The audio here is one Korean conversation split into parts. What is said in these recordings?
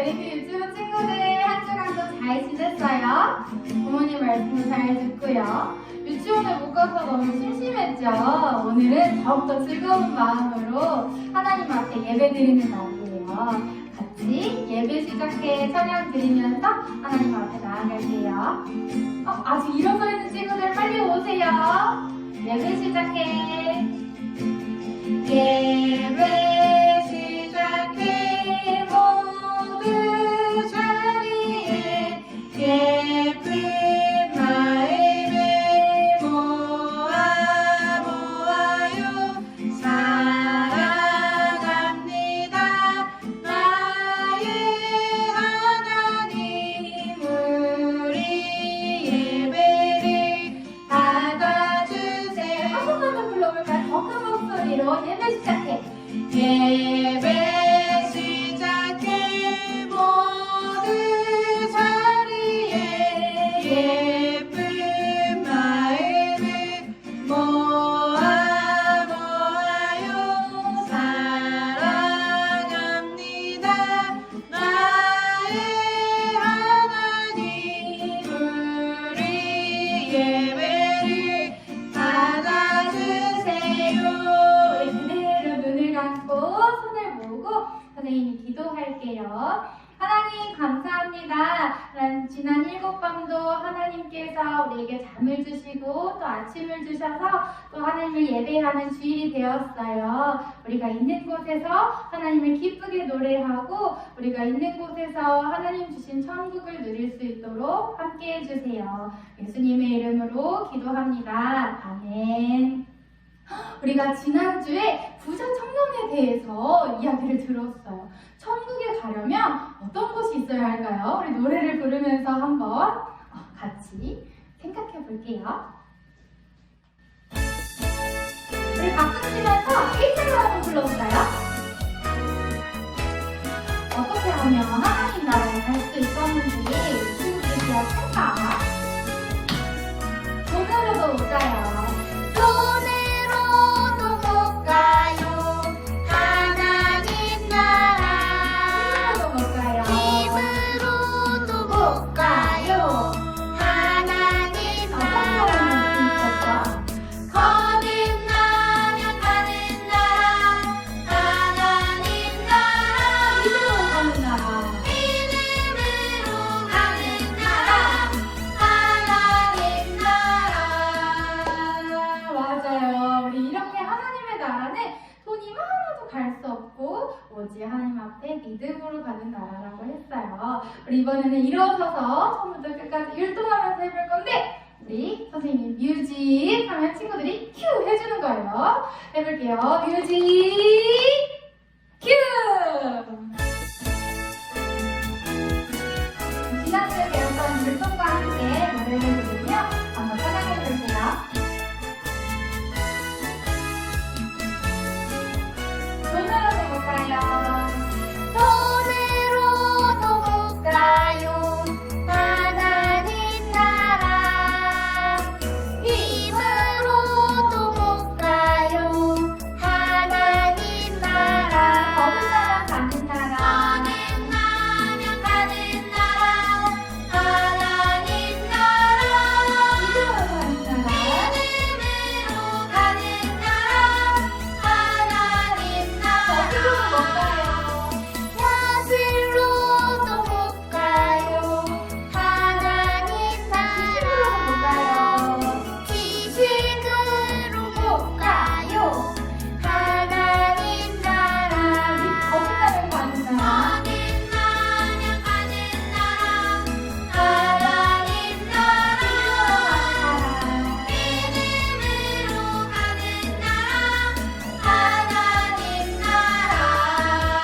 우리 유치원 친구들 한 주간도 잘 지냈어요? 부모님 말씀도 잘 듣고요. 유치원에 못 가서 너무 심심했죠? 오늘은 더욱더 즐거운 마음으로 하나님 앞에 예배 드리는 날이에요. 같이 예배 시작해 찬양 드리면서 하나님 앞에 나아갈게요. 아직 일어서 있는 친구들 빨리 오세요. 예배 시작해. 예배 시작해. 모두 자리에 예쁜 마음을 모아요. 사랑합니다. 나의 하나님, 우리 예배를 받아주세요. 한 번만 더 불러볼까요? 더 큰 목소리로 예배 시작해. 예배 시작해. 모두 자리에 예쁜 마음을 모아요. 사랑합니다. 나의 하나님, 우리 예배를 받아주세요. 우리 그대로 눈을 감고 손을 모으고 선생님이 기도할게요. 하나님 감사합니다. 지난 7밤도 하나님께서 우리에게 잠을 주시고 또 아침을 주셔서 또 하나님을 예배하는 주일이 되었어요. 우리가 있는 곳에서 하나님을 기쁘게 노래하고 우리가 있는 곳에서 하나님 주신 천국을 누릴 수 있도록 함께 해주세요. 예수님의 이름으로 기도합니다. 아멘. 우리가 지난주에 부자 청년에 대해서 이야기를 들었어요. 천국에 가려면 어떤 곳이 있어야 할까요? 우리 노래를 부르면서 한번 같이 생각해 볼게요. 우리 박수 치면서 1절로 한번 불러볼까요? 어떻게 하면 하나님 나라에 갈 수 있었는지 친구들이 기억할까? 손으로도 못 가요. 손으로도 못 가요. 하나님 나라. 힘으로도 못 가요. 힘으로도 못 가요. 하나님 나라. 거듭나면 가는 나라. 하나님 나라. 믿음으로 가는 나라. 믿음으로 가는 나라. 하나님 나라. 맞아요. 우리 이렇게 하나님의 나라는 돈이 많아도 갈 수 없고 오직 하나님 앞에 믿음으로 가는 나라라고 했어요. 우리 이번에는 일어서서 처음부터 끝까지 율동하면서 해볼 건데 우리 선생님이 뮤직 하면 친구들이 큐 해주는 거예요. 해볼게요. 뮤직 큐! 지난주에 배웠던 율동과 함께 노래를 부르며 한번 찬양해주세요. 손으로도 못 가요. 손으로도 못 가요. 하나님 나라. 힘으로도 못 가요. 하나님 나라. 거듭나면 가는 나라. 거듭나면 가는 나라. 하나님 나라. 믿음으로 가는 나라. 믿음으로 가는 나라. 하나님 나라. 거기로도 못 가요. 야슬로도 못 가요. 하나님 나라. 지식으로 못 가요. 하나님 나라. 우리 거듭나면 가는 나라. 거듭나면 가는 나라. 하나님 나라. 믿음으로 가는 나라. 하나님 나라.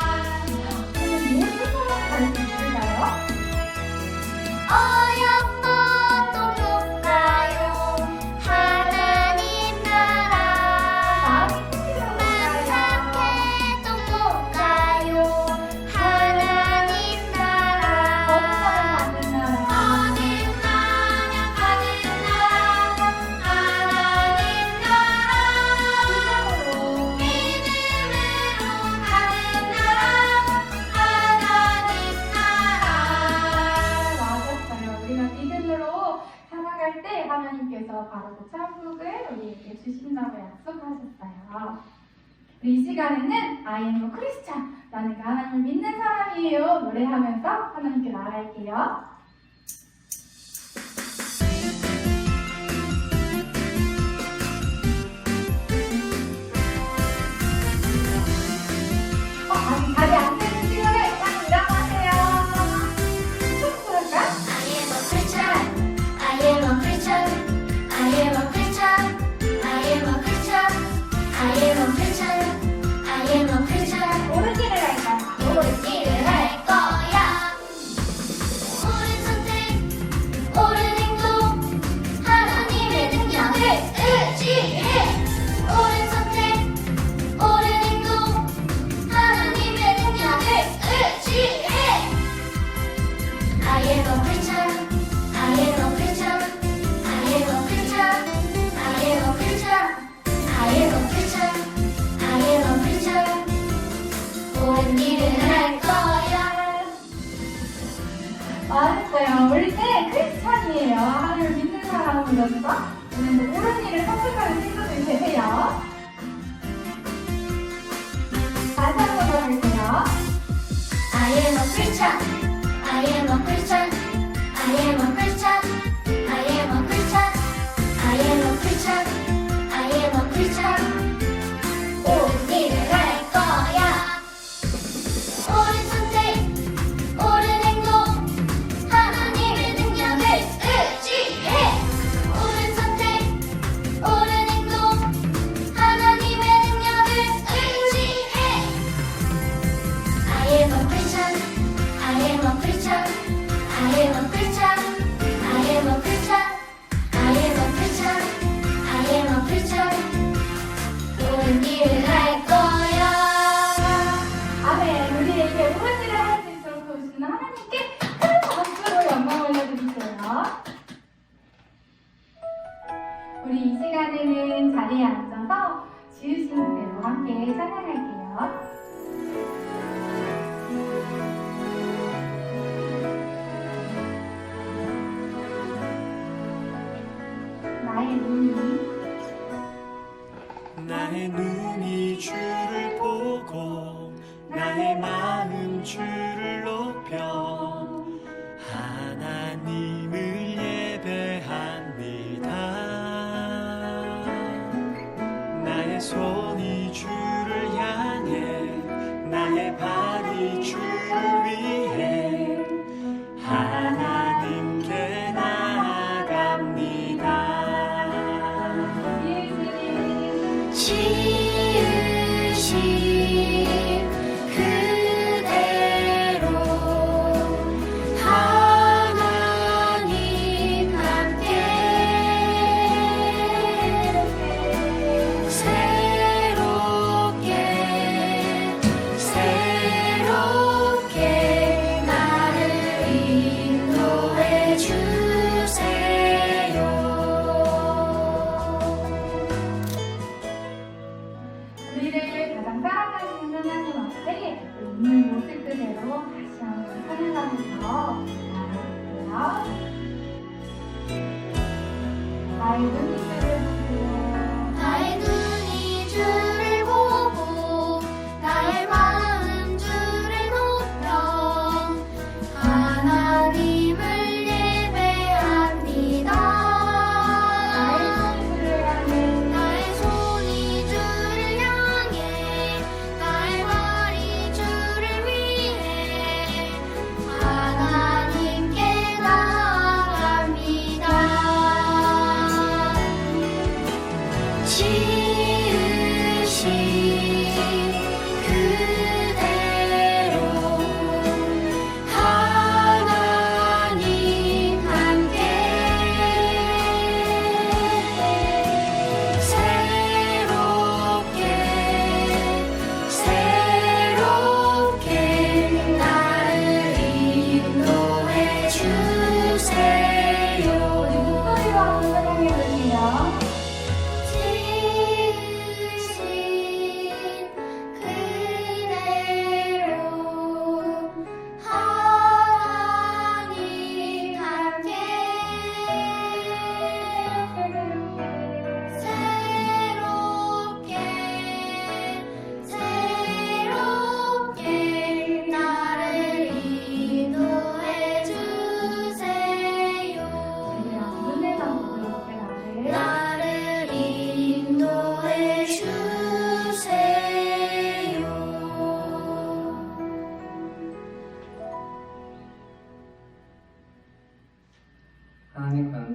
하나님께서 바르고 천국을 우리에게 주신다고 약속하셨어요. 이 시간에는 I am a Christian, 나는 하나님을 믿는 사람이에요 노래하면서 하나님께 나아갈게요. 아직 다리 안 되는 친구들 빨리 일어나세요. 손 부를까? I am a Christian. I am a Christian. I am a Christian. I am a Christian. I am a Christian. I am a Christian. 옳은 길을 갈까요? 옳은 길을 할 거야. 옳은 선택, 옳은 행동, 하나님의 능력을 의지해. 옳은 선택, 옳은 행동, 하나님의 능력을 의지해. I am a Christian. I am a Christian. I am a Christian. I am a Christian. I am a Christian. I am a Christian. 옳은 일을 할 거야. 맞았어요. 우리 때 크리스찬이에요. 하나님을 믿는 사람으로서 오늘도 옳은 일을 선택하는 친구들 되세요. 다시 한번 더 할게요. I am a Christian. I am a Christian. I am a Christian. I am a Christian. I am a Christian. I am a Christian. 옳은 일을 할 거야. 옳은 선택, 옳은 행동, 하나님의 능력을 의지해. 옳은 선택, 옳은 행동, 하나님의 능력을 의지해. I am a Christian. I am a Christian. I am a Christian. I am a Christian. I am a Christian. I am a Christian. 옳은 일을 할 거야. 아멘. 우리에게 옳은 일을 할 수 있도록 도우시는 하나님께 큰 박수로 영광 올려드리세요. 우리 이 시간에는 자리에 앉아서 지으시는 대로 함께 찬양할게요. 나의 눈이 주를 보고 나의 마음 주를 높여 하나님을 예배합니다. 나의 손이 주를 향해 나의 발이 주를 위해 하나님께 나아갑니다. 지으신 그대로 하나님 함께 새롭게 나를 인도해 주세요. 우리를 가장 사랑하시는 하나님 앞에 있는 모습 그대로 다시 한번 찬양하면서 나아갈게요. 나의 눈이 주를 보고 나의 눈이 주를 보고 나의 마음 주를 높여 하나님을 예배합니다. 나의 손이 주를 향해 나의 손이 주를 향해 나의 발이 주를 위해 하나님께 나아갑니다.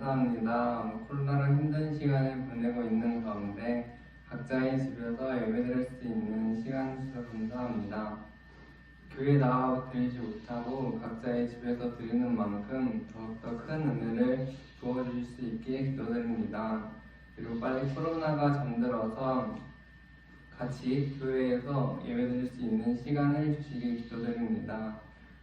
감사합니다. 코로나로 힘든 시간을 보내고 있는 가운데 각자의 집에서 예배드릴 수 있는 시간 주셔서 감사합니다. 교회 나와 드리지 못하고 각자의 집에서 드리는 만큼 더욱더 큰 은혜를 부어주실 수 있게 기도드립니다. 그리고 빨리 코로나가 잠들어서 같이 교회에서 예배드릴 수 있는 시간을 주시길 기도드립니다.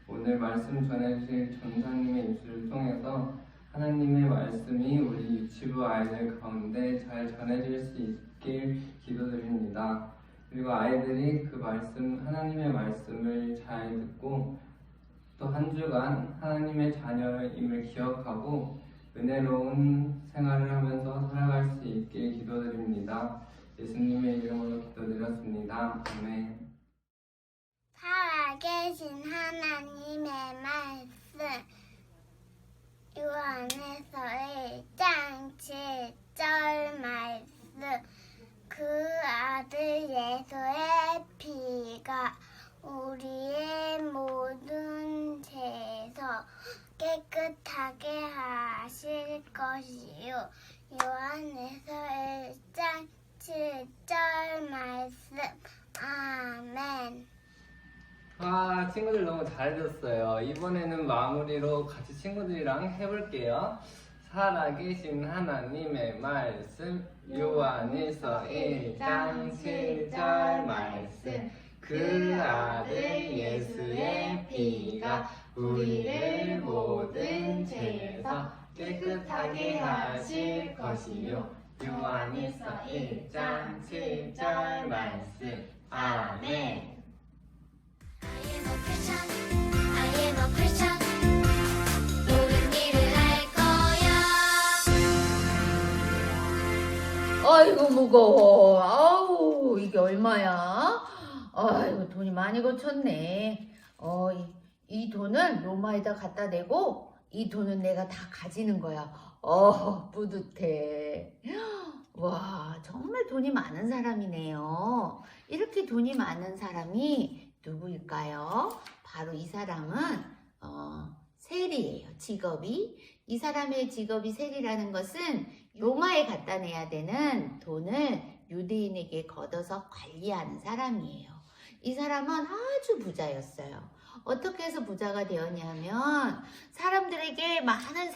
오늘 말씀 전해주실 전사님의 입술을 통해서 하나님의 말씀이 우리 유치부 아이들 가운데 잘 전해질 수 있길 기도드립니다. 그리고 아이들이 그 말씀, 하나님의 말씀을 잘 듣고 또 한 주간 하나님의 자녀임을 기억하고 은혜로운 생활을 하면서 살아갈 수 있길 기도드립니다. 예수님의 이름으로 기도드렸습니다. 아멘. 살아계신 하나님의 말씀 요한에서 1장 7절 말씀 그 아들 예수의 피가 우리의 모든 죄에서 깨끗하게 하실 것이요 요한에서 1장 7절 말씀 아멘. 와, 친구들 너무 잘 들었어요. 이번에는 마무리로 같이 친구들이랑 해볼게요. 살아계신 하나님의 말씀 요한일서 1장 7절 말씀 그 아들 예수의 피가 우리를 모든 죄에서 깨끗하게 하실 것이요 요한일서 1장 7절 말씀 아멘. I am a Christian. 모든 일을 할 거야. 아이고 무거워. 아우 이게 얼마야? 아이고 돈이 많이 거쳤네. 이 돈은 로마에다 갖다 대고 이 돈은 내가 다 가지는 거야. 뿌듯해. 와 정말 돈이 많은 사람이네요. 이렇게 돈이 많은 사람이 누구일까요? 바로 이 사람은 세리예요. 직업이. 이 사람의 직업이 세리라는 것은 로마에 갖다 내야 되는 돈을 유대인에게 걷어서 관리하는 사람이에요. 이 사람은 아주 부자였어요. 어떻게 해서 부자가 되었냐면 사람들에게 많은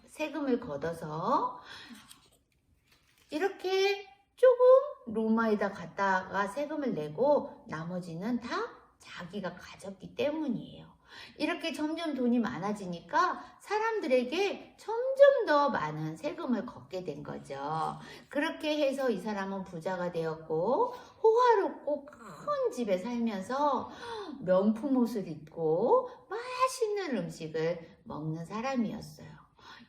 세금을 걷어서 이렇게 조금 로마에다 갖다가 세금을 내고 나머지는 다 자기가 가졌기 때문이에요. 이렇게 점점 돈이 많아지니까 사람들에게 점점 더 많은 세금을 걷게 된 거죠. 그렇게 해서 이 사람은 부자가 되었고 호화롭고 큰 집에 살면서 명품 옷을 입고 맛있는 음식을 먹는 사람이었어요.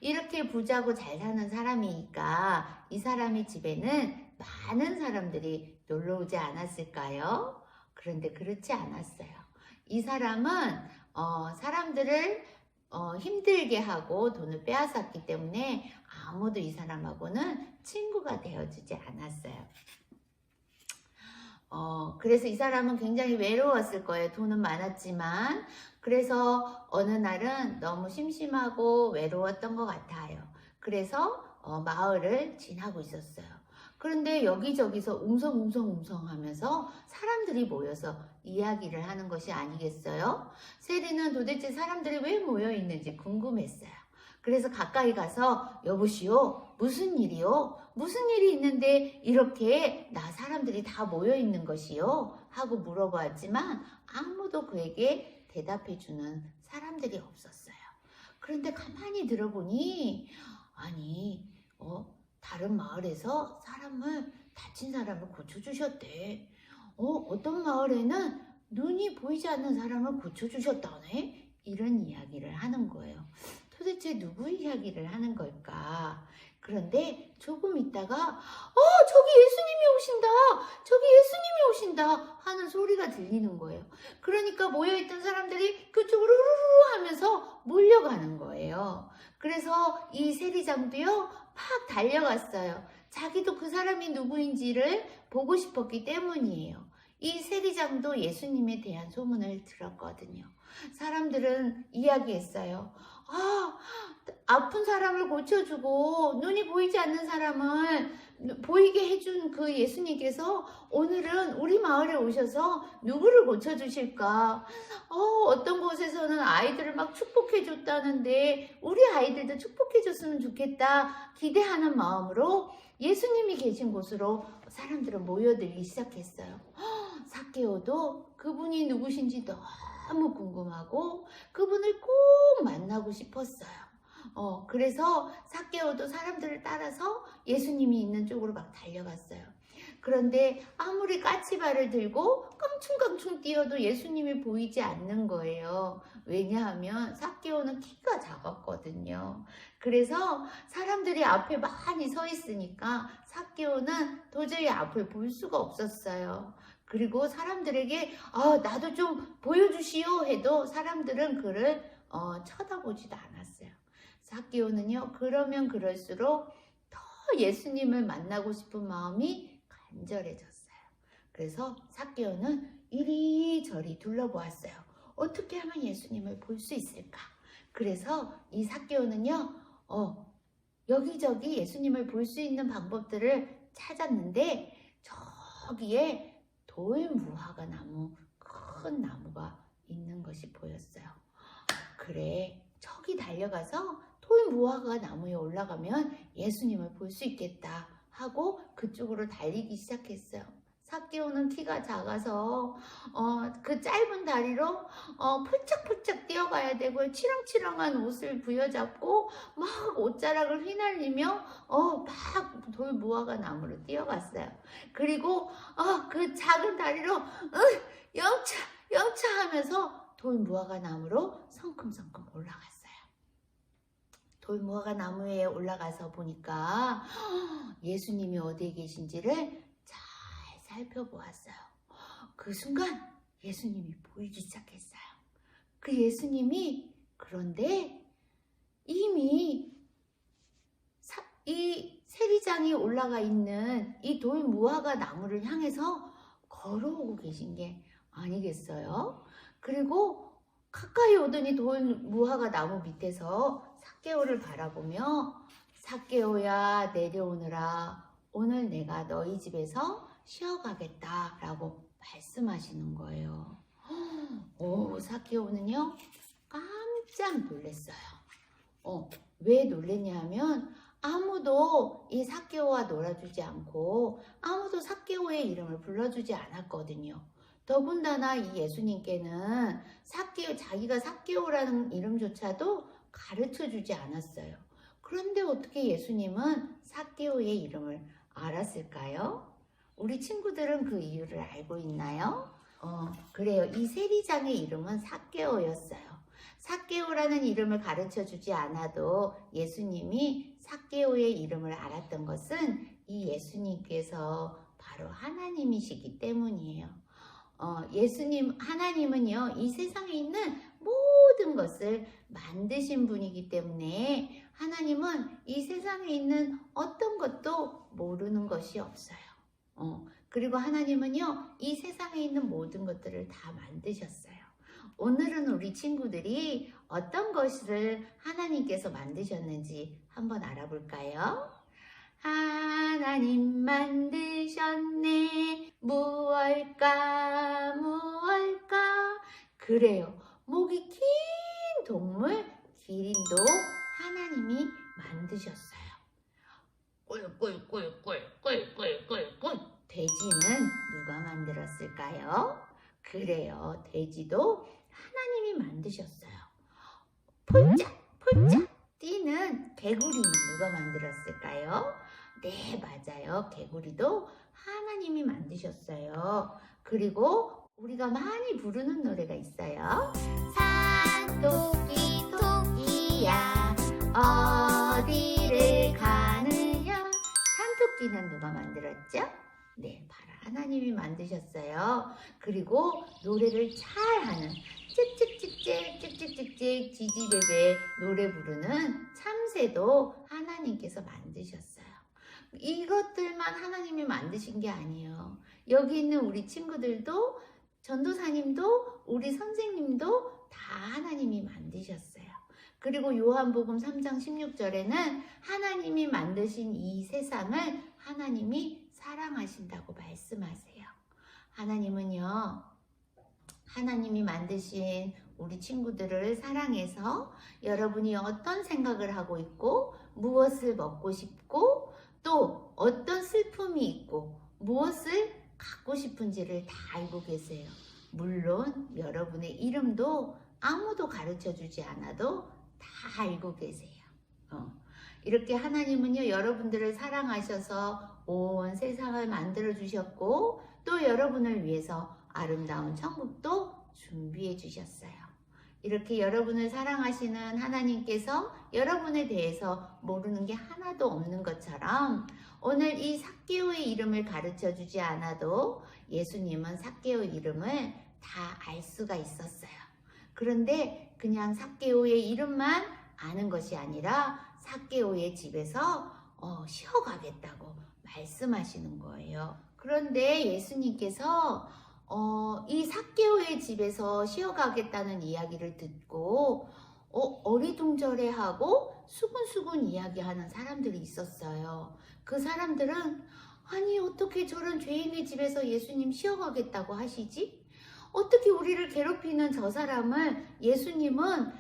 이렇게 부자고 잘 사는 사람이니까 이 사람의 집에는 많은 사람들이 놀러 오지 않았을까요? 그런데 그렇지 않았어요. 이 사람은 사람들을 힘들게 하고 돈을 빼앗았기 때문에 아무도 이 사람하고는 친구가 되어주지 않았어요. 그래서 이 사람은 굉장히 외로웠을 거예요. 돈은 많았지만. 그래서 어느 날은 너무 심심하고 외로웠던 것 같아요. 그래서 마을을 지나고 있었어요. 그런데 여기저기서 웅성웅성 하면서 사람들이 모여서 이야기를 하는 것이 아니겠어요? 세리는 도대체 사람들이 왜 모여 있는지 궁금했어요. 그래서 가까이 가서 여보시오, 무슨 일이요? 무슨 일이 있는데 이렇게 사람들이 다 모여 있는 것이요? 하고 물어보았지만 아무도 그에게 대답해주는 사람들이 없었어요. 그런데 가만히 들어보니 아니 다른 마을에서 다친 사람을 고쳐주셨대. 어떤 마을에는 눈이 보이지 않는 사람을 고쳐주셨다네? 이런 이야기를 하는 거예요. 도대체 누구 이야기를 하는 걸까? 그런데 조금 있다가 저기 예수님이 오신다! 저기 예수님이 오신다! 하는 소리가 들리는 거예요. 그러니까 모여있던 사람들이 그쪽으로 후루루 하면서 몰려가는 거예요. 그래서 이 세리장도요 막 달려갔어요. 자기도 그 사람이 누구인지를 보고 싶었기 때문이에요. 이 세리장도 예수님에 대한 소문을 들었거든요. 사람들은 이야기했어요. 아픈 사람을 고쳐주고 눈이 보이지 않는 사람을 보이게 해준 그 예수님께서 오늘은 우리 마을에 오셔서 누구를 고쳐주실까? 어떤 곳에서는 아이들을 막 축복해줬다는데 우리 아이들도 축복해줬으면 좋겠다 기대하는 마음으로 예수님이 계신 곳으로 사람들은 모여들기 시작했어요. 삭개오도 그분이 누구신지 너무 궁금하고 그분을 꼭 만나고 싶었어요. 그래서 삭개오도 사람들을 따라서 예수님이 있는 쪽으로 막 달려갔어요. 그런데 아무리 까치발을 들고 깡충깡충 뛰어도 예수님이 보이지 않는 거예요. 왜냐하면 삭개오는 키가 작았거든요. 그래서 사람들이 앞에 많이 서 있으니까 삭개오는 도저히 앞을 볼 수가 없었어요. 그리고 사람들에게 나도 좀 보여주시오 해도 사람들은 그를 쳐다보지도 않았어요. 삭개오는요, 그러면 그럴수록 더 예수님을 만나고 싶은 마음이 간절해졌어요. 그래서 삭개오는 이리저리 둘러보았어요. 어떻게 하면 예수님을 볼 수 있을까? 그래서 이 삭개오는요, 여기저기 예수님을 볼 수 있는 방법들을 찾았는데 저기에 돌무화과 나무, 큰 나무가 있는 것이 보였어요. 그래, 저기 달려가서 돌무화과 나무에 올라가면 예수님을 볼 수 있겠다 하고 그쪽으로 달리기 시작했어요. 삭개오는 키가 작아서 그 짧은 다리로 폴짝폴짝 뛰어가야 되고 치렁치렁한 옷을 부여잡고 막 옷자락을 휘날리며 막 돌무화과 나무로 뛰어갔어요. 그리고 그 작은 다리로 영차 하면서 돌무화과 나무로 성큼성큼 올라갔어요. 돌무화과 나무 위에 올라가서 보니까 예수님이 어디에 계신지를 잘 살펴보았어요. 그 순간 예수님이 보이기 시작했어요. 그 예수님이 그런데 이미 이 세리장이 올라가 있는 이 돌무화과 나무를 향해서 걸어오고 계신 게 아니겠어요? 그리고 가까이 오더니 돌무화과 나무 밑에서 삭개오를 바라보며 삭개오야 내려오느라 오늘 내가 너희 집에서 쉬어가겠다 라고 말씀하시는 거예요. 삭개오는요 깜짝 놀랐어요. 왜 놀랬냐 하면 아무도 이 삭개오와 놀아주지 않고 아무도 삭개오의 이름을 불러주지 않았거든요. 더군다나 이 예수님께는 자기가 삭개오라는 이름조차도 가르쳐주지 않았어요. 그런데 어떻게 예수님은 삭개오의 이름을 알았을까요? 우리 친구들은 그 이유를 알고 있나요? 그래요. 이 세리장의 이름은 삭개오였어요. 삭개오라는 이름을 가르쳐주지 않아도 예수님이 삭개오의 이름을 알았던 것은 이 예수님께서 바로 하나님이시기 때문이에요. 하나님은요, 이 세상에 있는 모든 것을 만드신 분이기 때문에 하나님은 이 세상에 있는 어떤 것도 모르는 것이 없어요. 그리고 하나님은요, 이 세상에 있는 모든 것들을 다 만드셨어요. 오늘은 우리 친구들이 어떤 것을 하나님께서 만드셨는지 한번 알아볼까요? 하나님 만드셨네 무엇일까 그래요. 목이 긴 동물 기린도 하나님이 만드셨어요. 꿀꿀꿀꿀꿀꿀꿀꿀 돼지는 누가 만들었을까요? 그래요. 돼지도 하나님이 만드셨어요. 폴짝폴짝 뛰는 개구리는 누가 만들었을까요? 네, 맞아요. 개구리도 하나님이 만드셨어요. 그리고 우리가 많이 부르는 노래가 있어요. 산토끼 토끼야 어디를 가느냐. 산토끼는 누가 만들었죠? 네, 바로 하나님이 만드셨어요. 그리고 노래를 잘하는 찍찍찍찍 지지배배 노래 부르는 참새도 하나님께서 만드셨어요. 이것들만 하나님이 만드신 게 아니에요. 여기 있는 우리 친구들도, 전도사님도, 우리 선생님도 다 하나님이 만드셨어요. 그리고 요한복음 3장 16절에는 하나님이 만드신 이 세상을 하나님이 사랑하신다고 말씀하세요. 하나님은요, 하나님이 만드신 우리 친구들을 사랑해서 여러분이 어떤 생각을 하고 있고, 무엇을 먹고 싶고, 또 어떤 슬픔이 있고, 무엇을 갖고 싶은지를 다 알고 계세요. 물론 여러분의 이름도 아무도 가르쳐 주지 않아도 다 알고 계세요. 이렇게 하나님은요, 여러분들을 사랑하셔서 온 세상을 만들어 주셨고, 또 여러분을 위해서 아름다운 천국도 준비해 주셨어요. 이렇게 여러분을 사랑하시는 하나님께서 여러분에 대해서 모르는 게 하나도 없는 것처럼, 오늘 이 삭개오의 이름을 가르쳐 주지 않아도 예수님은 삭개오 이름을 다 알 수가 있었어요. 그런데 그냥 삭개오의 이름만 아는 것이 아니라 삭개오의 집에서 쉬어가겠다고 말씀하시는 거예요. 그런데 예수님께서 이 삭개오의 집에서 쉬어가겠다는 이야기를 듣고 어리둥절해하고 수근수근 이야기하는 사람들이 있었어요. 그 사람들은 아니 어떻게 저런 죄인의 집에서 예수님 쉬어가겠다고 하시지? 어떻게 우리를 괴롭히는 저 사람을 예수님은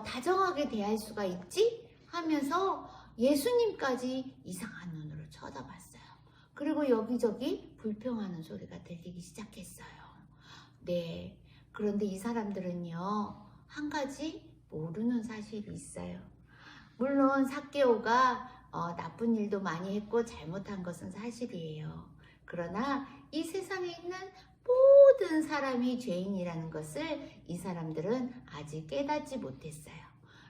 다정하게 대할 수가 있지? 하면서 예수님까지 이상한 눈으로 쳐다봤어요. 그리고 여기저기 불평하는 소리가 들리기 시작했어요. 네, 그런데 이 사람들은요, 한 가지 모르는 사실이 있어요. 물론 삭개오가 나쁜 일도 많이 했고 잘못한 것은 사실이에요. 그러나 이 세상에 있는 모든 사람이 죄인이라는 것을 이 사람들은 아직 깨닫지 못했어요.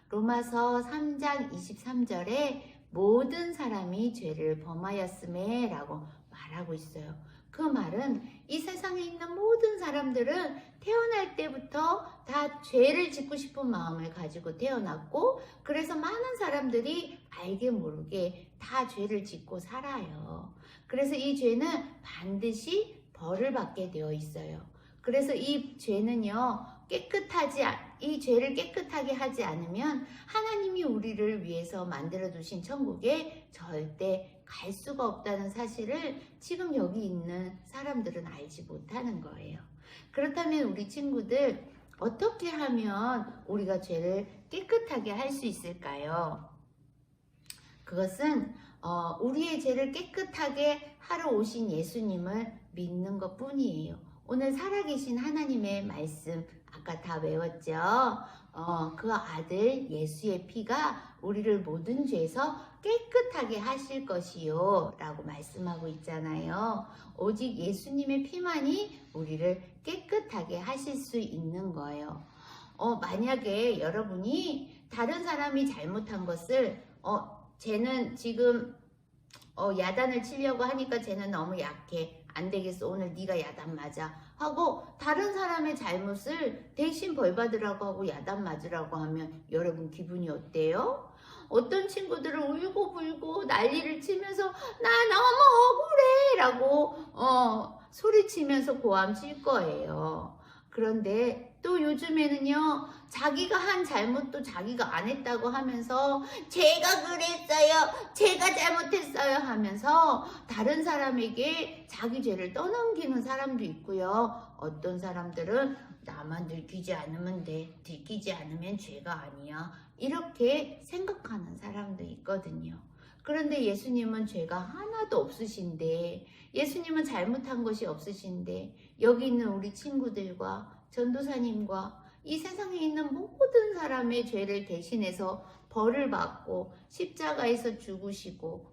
로마서 3장 23절에 모든 사람이 죄를 범하였음에 라고 말하고 있어요. 그 말은 이 세상에 있는 모든 사람들은 태어날 때부터 다 죄를 짓고 싶은 마음을 가지고 태어났고, 그래서 많은 사람들이 알게 모르게 다 죄를 짓고 살아요. 그래서 이 죄는 반드시 벌을 받게 되어 있어요. 그래서 이 죄는요, 이 죄를 깨끗하게 하지 않으면 하나님이 우리를 위해서 만들어 두신 천국에 절대 갈 수가 없다는 사실을 지금 여기 있는 사람들은 알지 못하는 거예요. 그렇다면 우리 친구들, 어떻게 하면 우리가 죄를 깨끗하게 할 수 있을까요? 그것은 우리의 죄를 깨끗하게 하러 오신 예수님을 믿는 것 뿐이에요. 오늘 살아계신 하나님의 말씀 아까 다 외웠죠? 그 아들 예수의 피가 우리를 모든 죄에서 깨끗하게 하실 것이요 라고 말씀하고 있잖아요. 오직 예수님의 피만이 우리를 깨끗하게 하실 수 있는 거예요. 만약에 여러분이 다른 사람이 잘못한 것을 쟤는 지금 야단을 치려고 하니까 쟤는 너무 약해, 안 되겠어, 오늘 네가 야단 맞아 하고 다른 사람의 잘못을 대신 벌 받으라고 하고 야단 맞으라고 하면 여러분 기분이 어때요? 어떤 친구들은 울고불고 난리를 치면서 나 너무 억울해 라고 소리치면서 고함 칠 거예요. 그런데 또 요즘에는요, 자기가 한 잘못도 자기가 안 했다고 하면서 제가 그랬어요, 제가 잘못했어요 하면서 다른 사람에게 자기 죄를 떠넘기는 사람도 있고요. 어떤 사람들은 나만 들키지 않으면 돼, 들키지 않으면 죄가 아니야, 이렇게 생각하는 사람도 있거든요. 그런데 예수님은 죄가 하나도 없으신데, 예수님은 잘못한 것이 없으신데, 여기 있는 우리 친구들과 전도사님과 이 세상에 있는 모든 사람의 죄를 대신해서 벌을 받고 십자가에서 죽으시고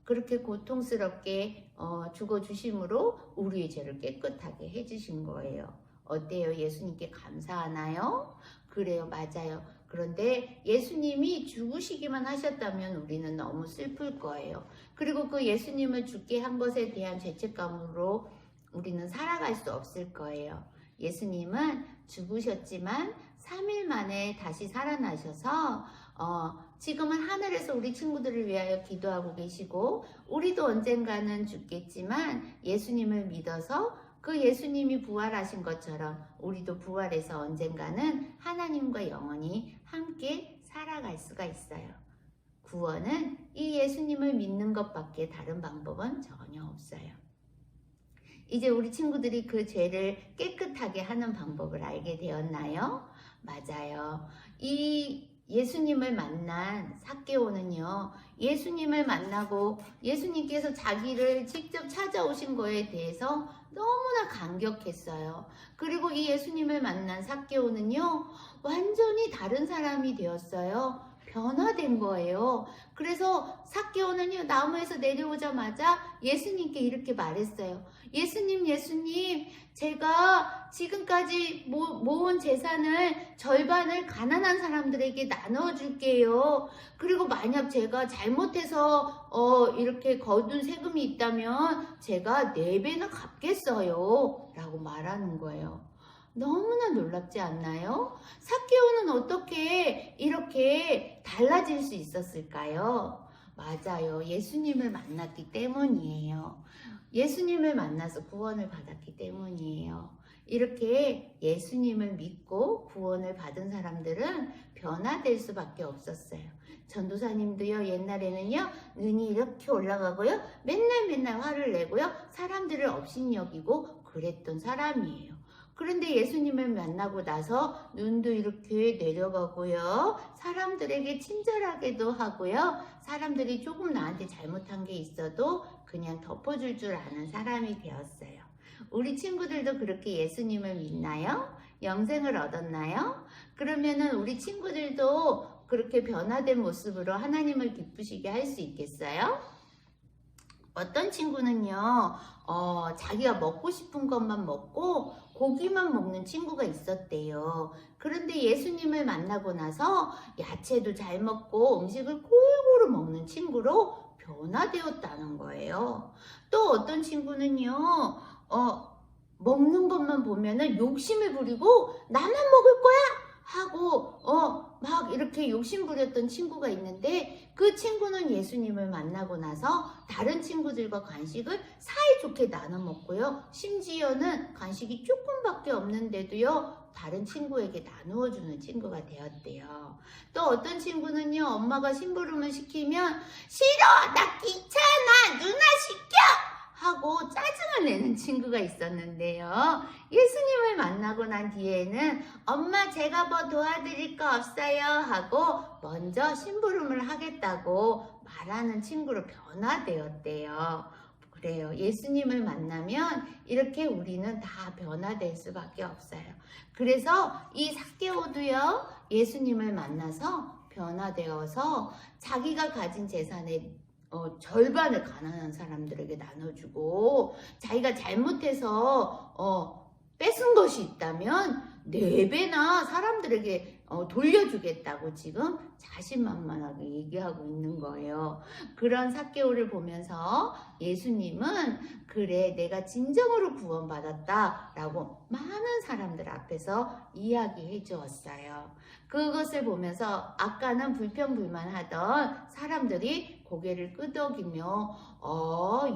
그렇게 고통스럽게 죽어주심으로 우리의 죄를 깨끗하게 해주신 거예요. 어때요? 예수님께 감사하나요? 그래요, 맞아요. 그런데 예수님이 죽으시기만 하셨다면 우리는 너무 슬플 거예요. 그리고 그 예수님을 죽게 한 것에 대한 죄책감으로 우리는 살아갈 수 없을 거예요. 예수님은 죽으셨지만 3일 만에 다시 살아나셔서 지금은 하늘에서 우리 친구들을 위하여 기도하고 계시고, 우리도 언젠가는 죽겠지만 예수님을 믿어서 그 예수님이 부활하신 것처럼 우리도 부활해서 언젠가는 하나님과 영원히 함께 살아갈 수가 있어요. 구원은 이 예수님을 믿는 것밖에 다른 방법은 전혀 없어요. 이제 우리 친구들이 그 죄를 깨끗하게 하는 방법을 알게 되었나요? 맞아요. 이 예수님을 만난 삭개오는요, 예수님을 만나고 예수님께서 자기를 직접 찾아오신 거에 대해서 너무나 감격했어요. 그리고 이 예수님을 만난 삭개오는요, 완전히 다른 사람이 되었어요. 변화된 거예요. 그래서 삭개오는요, 나무에서 내려오자마자 예수님께 이렇게 말했어요. 예수님, 제가 지금까지 모은 재산을 절반을 가난한 사람들에게 나눠줄게요. 그리고 만약 제가 잘못해서 이렇게 거둔 세금이 있다면 제가 4배나 갚겠어요. 라고 말하는 거예요. 너무나 놀랍지 않나요? 삭개오는 어떻게 이렇게 달라질 수 있었을까요? 맞아요. 예수님을 만났기 때문이에요. 예수님을 만나서 구원을 받았기 때문이에요. 이렇게 예수님을 믿고 구원을 받은 사람들은 변화될 수밖에 없었어요. 전도사님도요, 옛날에는요, 눈이 이렇게 올라가고요, 맨날 화를 내고요, 사람들을 업신여기고 그랬던 사람이에요. 그런데 예수님을 만나고 나서 눈도 이렇게 내려가고요, 사람들에게 친절하게도 하고요, 사람들이 조금 나한테 잘못한 게 있어도 그냥 덮어줄 줄 아는 사람이 되었어요. 우리 친구들도 그렇게 예수님을 믿나요? 영생을 얻었나요? 그러면은 우리 친구들도 그렇게 변화된 모습으로 하나님을 기쁘시게 할 수 있겠어요? 어떤 친구는요, 자기가 먹고 싶은 것만 먹고 고기만 먹는 친구가 있었대요. 그런데 예수님을 만나고 나서 야채도 잘 먹고 음식을 골고루 먹는 친구로 변화되었다는 거예요. 또 어떤 친구는요, 먹는 것만 보면은 욕심을 부리고 나만 먹을 거야! 하고 막 이렇게 욕심 부렸던 친구가 있는데, 그 친구는 예수님을 만나고 나서 다른 친구들과 간식을 사이좋게 나눠 먹고요, 심지어는 간식이 조금밖에 없는데도요, 다른 친구에게 나누어 주는 친구가 되었대요. 또 어떤 친구는요, 엄마가 심부름을 시키면 싫어, 나 귀찮아, 누나 시켜! 하고 짜증을 내는 친구가 있었는데요. 예수님을 만나고 난 뒤에는 엄마, 제가 뭐 도와드릴 거 없어요 하고 먼저 심부름을 하겠다고 말하는 친구로 변화되었대요. 그래요. 예수님을 만나면 이렇게 우리는 다 변화될 수밖에 없어요. 그래서 이 삭개오도요, 예수님을 만나서 변화되어서 자기가 가진 재산의 절반을 가난한 사람들에게 나눠주고, 자기가 잘못해서 뺏은 것이 있다면 4배나 사람들에게 돌려주겠다고 지금 자신만만하게 얘기하고 있는 거예요. 그런 삭개오를 보면서 예수님은 그래, 내가 진정으로 구원받았다 라고 많은 사람들 앞에서 이야기해 주었어요. 그것을 보면서 아까는 불평불만하던 사람들이 고개를 끄덕이며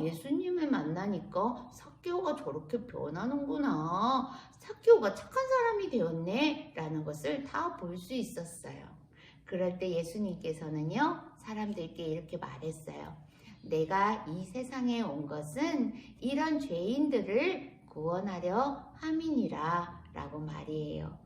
예수님을 만나니까 삭개오가 저렇게 변하는구나, 삭개오가 착한 사람이 되었네 라는 것을 다 볼 수 있었어요. 그럴 때 예수님께서는요, 사람들께 이렇게 말했어요. 내가 이 세상에 온 것은 이런 죄인들을 구원하려 함이니라 라고 말이에요.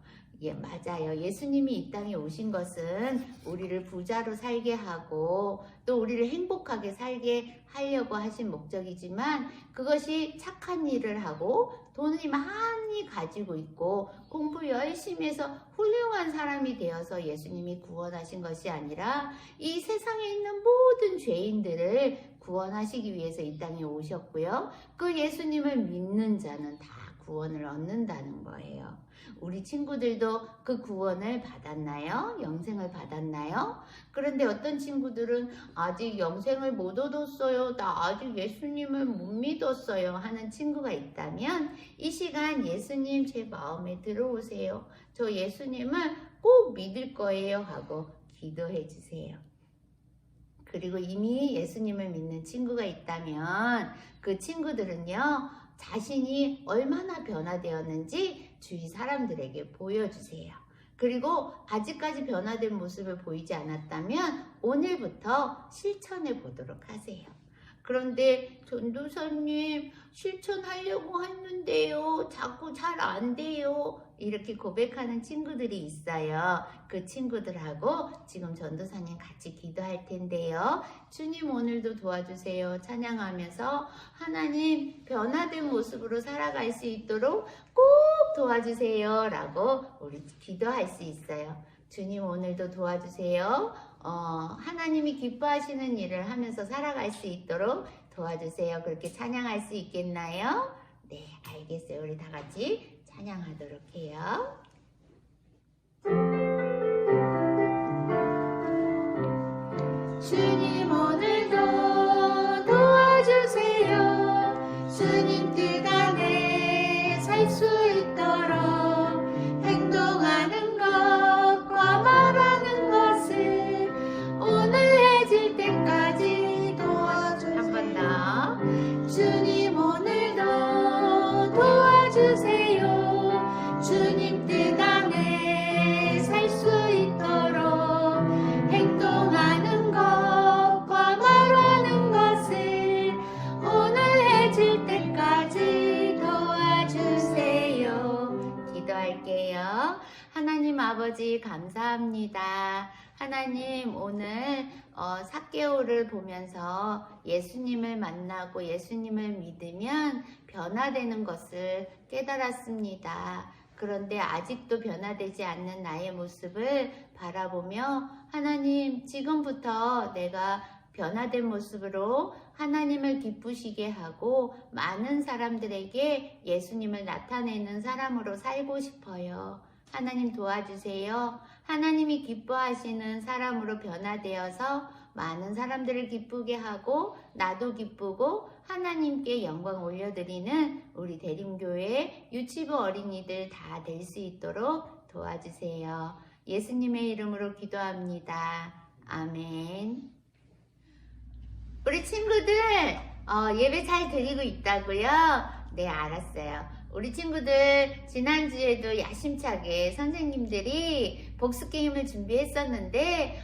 예, 맞아요. 예수님이 이 땅에 오신 것은 우리를 부자로 살게 하고 또 우리를 행복하게 살게 하려고 하신 목적이지만, 그것이 착한 일을 하고 돈을 많이 가지고 있고 공부 열심히 해서 훌륭한 사람이 되어서 예수님이 구원하신 것이 아니라 이 세상에 있는 모든 죄인들을 구원하시기 위해서 이 땅에 오셨고요, 그 예수님을 믿는 자는 다 구원을 얻는다는 거예요. 우리 친구들도 그 구원을 받았나요? 영생을 받았나요? 그런데 어떤 친구들은 아직 영생을 못 얻었어요. 나 아직 예수님을 못 믿었어요. 하는 친구가 있다면 이 시간 예수님 제 마음에 들어오세요. 저 예수님을 꼭 믿을 거예요. 하고 기도해 주세요. 그리고 이미 예수님을 믿는 친구가 있다면 그 친구들은요, 자신이 얼마나 변화되었는지 주위 사람들에게 보여주세요. 그리고 아직까지 변화된 모습을 보이지 않았다면 오늘부터 실천해 보도록 하세요. 그런데 전도사님, 실천하려고 했는데요, 자꾸 잘 안 돼요. 이렇게 고백하는 친구들이 있어요. 그 친구들하고 지금 전도사님 같이 기도할 텐데요. 주님 오늘도 도와주세요. 찬양하면서 하나님 변화된 모습으로 살아갈 수 있도록 꼭 도와주세요. 라고 우리 기도할 수 있어요. 주님 오늘도 도와주세요. 하나님이 기뻐하시는 일을 하면서 살아갈 수 있도록 도와주세요. 그렇게 찬양할 수 있겠나요? 네, 알겠어요. 우리 다 같이 찬양하도록 해요. 주님 오늘도 도와주세요. 주님 뜻 안에 살 수 있도록 행동하는 것과 말하는 것을 오늘 해질 때까지 도와주세요. 한 번 더. 주님 오늘도 도와주세요. 주님 뜻 안에 살 수 있도록 행동하는 것과 말하는 것을 오늘 해질 때까지 도와주세요. 기도할게요. 하나님 아버지 감사합니다. 하나님 오늘 삭개오를 보면서 예수님을 만나고 예수님을 믿으면 변화되는 것을 깨달았습니다. 그런데 아직도 변화되지 않는 나의 모습을 바라보며 하나님 지금부터 내가 변화된 모습으로 하나님을 기쁘시게 하고 많은 사람들에게 예수님을 나타내는 사람으로 살고 싶어요. 하나님 도와주세요. 하나님이 기뻐하시는 사람으로 변화되어서 많은 사람들을 기쁘게 하고 나도 기쁘고 하나님께 영광 올려드리는 우리 대림교회 유치부 어린이들 다 될 수 있도록 도와주세요. 예수님의 이름으로 기도합니다. 아멘. 우리 친구들 예배 잘 드리고 있다고요? 네, 알았어요. 우리 친구들 지난주에도 야심차게 선생님들이 복수게임을 준비했었는데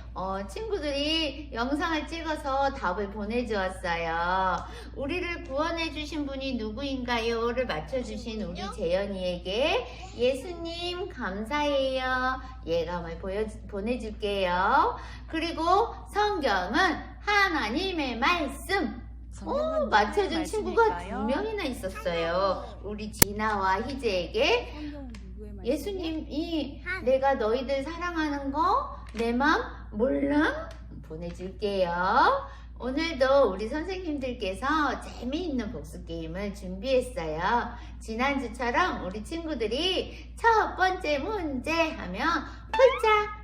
친구들이 영상을 찍어서 답을 보내주었어요. 우리를 구원해 주신 분이 누구인가요? 를 맞춰주신 우리 재현이에게 예수님 감사해요. 예감을 보내줄게요. 그리고 성경은 하나님의 말씀. 맞춰준 친구가 2명이나 있었어요. 우리 진아와 희재에게 예수님이 내가 너희들 사랑하는 거 내 맘 몰라? 보내줄게요. 오늘도 우리 선생님들께서 재미있는 복수 게임을 준비했어요. 지난주처럼 우리 친구들이 첫 번째 문제 하면 폴짝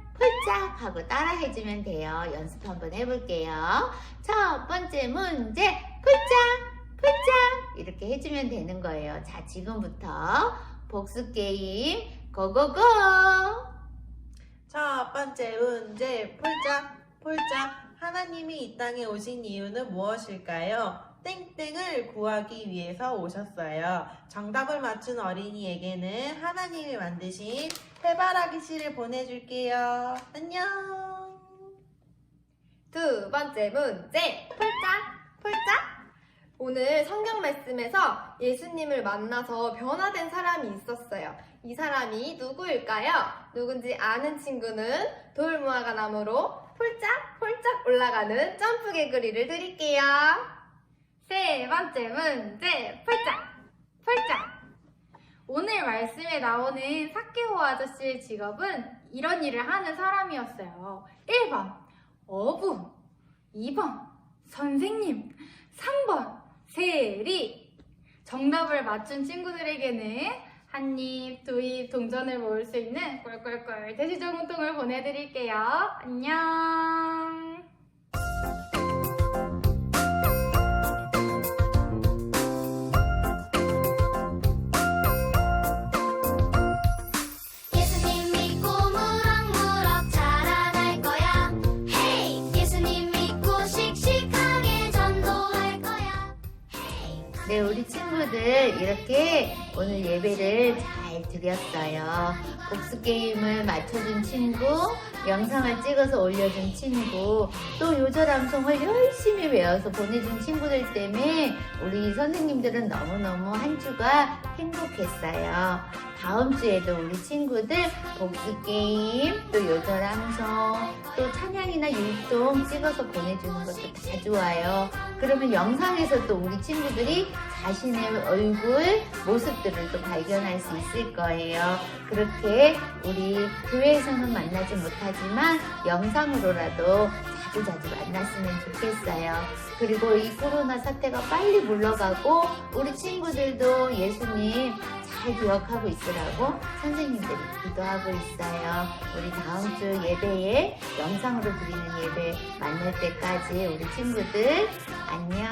하고 따라 해주면 돼요. 연습 한번 해볼게요. 첫 번째 문제 폴짝 이렇게 해주면 되는 거예요. 자, 지금부터 복수 게임 고고고. 첫 번째 문제 폴짝 하나님이 이 땅에 오신 이유는 무엇일까요? 땡땡을 구하기 위해서 오셨어요. 정답을 맞춘 어린이에게는 하나님이 만드신 해바라기 씨를 보내줄게요. 안녕. 두 번째 문제 폴짝. 오늘 성경 말씀에서 예수님을 만나서 변화된 사람이 있었어요. 이 사람이 누구일까요? 누군지 아는 친구는 돌무화과 나무로 폴짝 올라가는 점프 개구리를 드릴게요. 세 번째 문제 폴짝. 오늘 말씀에 나오는 삭개오 아저씨의 직업은 이런 일을 하는 사람이었어요. 1번 어부, 2번 선생님, 3번 세리. 정답을 맞춘 친구들에게는 한 입, 두 입 동전을 모을 수 있는 꿀꿀꿀 돼지저금통을 보내드릴게요. 안녕. 예수님 믿고 무럭무럭 자라날 거야. 헤이! 예수님 믿고 씩씩하게 전도할 거야. 헤이! 네, 우리 친구들 이렇게 오늘 예배를 잘 드렸어요. 복수 게임을 맞춰준 친구, 영상을 찍어서 올려준 친구, 또 요절함송을 열심히 외워서 보내준 친구들 때문에 우리 선생님들은 너무너무 한 주가 행복했어요. 다음 주에도 우리 친구들 복수 게임, 또 요절함송, 또 찬양이나 율동 찍어서 보내주는 것도 다 좋아요. 그러면 영상에서 또 우리 친구들이 자신의 얼굴, 모습들을 또 발견할 수 있을 거예요. 그렇게 우리 교회에서는 만나지 못하지만 영상으로라도 자주자주 만났으면 좋겠어요. 그리고 이 코로나 사태가 빨리 물러가고 우리 친구들도 예수님 잘 기억하고 있으라고 선생님들이 기도하고 있어요. 우리 다음 주 예배에 영상으로 드리는 예배 만날 때까지 우리 친구들 안녕.